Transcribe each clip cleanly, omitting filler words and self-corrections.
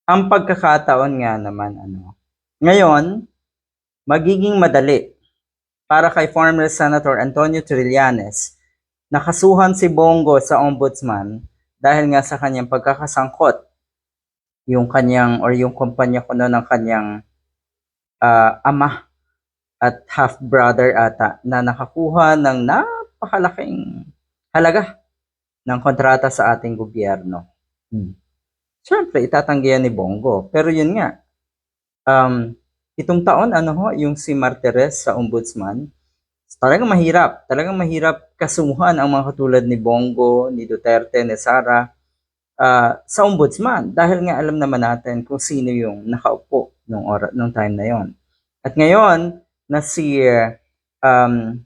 Ang pagkakataon nga naman ngayon magiging madali para kay former Senator Antonio Trillanes na kasuhan si Bongo sa Ombudsman dahil nga sa kanyang pagkakasangkot yung kanyang or yung kumpanya kuno ng kanyang ama at half-brother ata na nakakuha ng napakalaking halaga ng kontrata sa ating gobyerno. Siyempre, itatanggihan ni Bongo. Pero yun nga, itong taon, yung si Martires sa Ombudsman, talagang mahirap kasuhan ang mga katulad ni Bongo, ni Duterte, ni Sara, sa Ombudsman. Dahil nga alam naman natin kung sino yung nakaupo nung time na yon. At ngayon, na si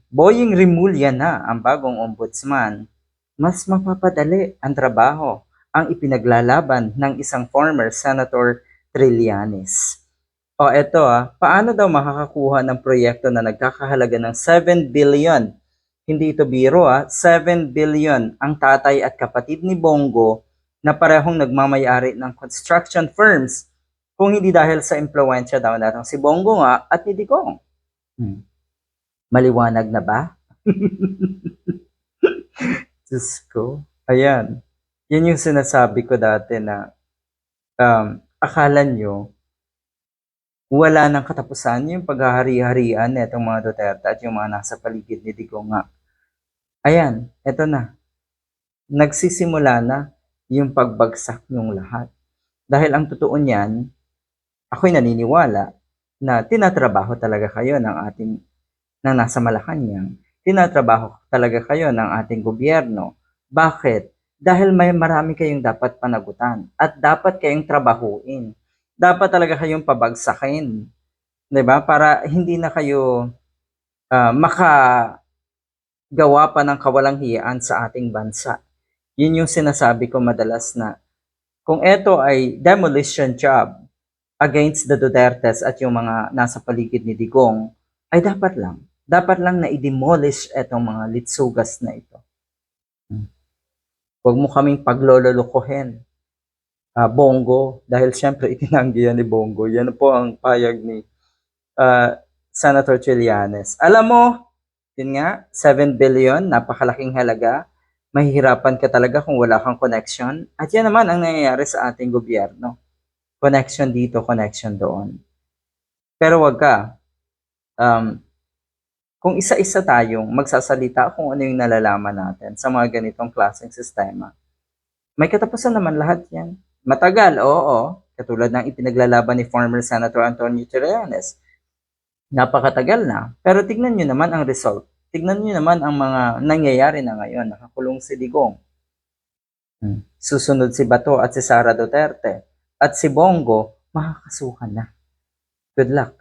Boying Rimulya na ang bagong Ombudsman, mas mapapadali ang trabaho ang ipinaglalaban ng isang former Senator Trillanes. O eto paano daw makakakuha ng proyekto na nagkakahalaga ng 7 billion? Hindi ito biro 7 billion ang tatay at kapatid ni Bongo na parehong nagmamayari ng construction firms kung hindi dahil sa impluwensya daw natong si Bongo nga at ni Digong. Maliwanag na ba? Diyos ko. Ayan. Yan yung sinasabi ko dati na akala nyo wala nang katapusan yung paghahari-harian netong mga Duterte at yung mga nasa paligid ni Digong nga. Ayan, eto na. Nagsisimula na yung pagbagsak ng lahat. Dahil ang totoo niyan, ako'y naniniwala na tinatrabaho talaga kayo ng nasa Malacanang. Tinatrabaho talaga kayo ng ating gobyerno. Bakit? Dahil may marami kayong dapat panagutan at dapat kayong trabahuin. Dapat talaga kayong pabagsakin. 'Di ba? Para hindi na kayo makagawa pa ng kawalang hiyaan sa ating bansa. Yun yung sinasabi ko madalas na kung ito ay demolition job against the Dutertes at yung mga nasa paligid ni Digong, ay dapat lang na i-demolish itong mga litsugas na ito. Huwag mo kaming paglololokohin. Bongo, dahil syempre itinanggi yan ni Bongo. Yan po ang payag ni Senator Trillanes. Alam mo, yun nga, 7 billion, napakalaking halaga. Mahihirapan ka talaga kung wala kang connection. At yan naman ang nangyayari sa ating gobyerno. Connection dito, connection doon. Pero wag ka. Kung isa-isa tayong magsasalita kung ano yung nalalaman natin sa mga ganitong klaseng sistema, may katapusan naman lahat yan. Matagal, oo. Katulad ng ipinaglalaban ni former Senator Antonio Trillanes. Napakatagal na. Pero tignan nyo naman ang result. Tignan nyo naman ang mga nangyayari na ngayon. Nakakulong si Digong. Susunod si Bato at si Sara Duterte. At si Bongo, makakasuhan na. Good luck.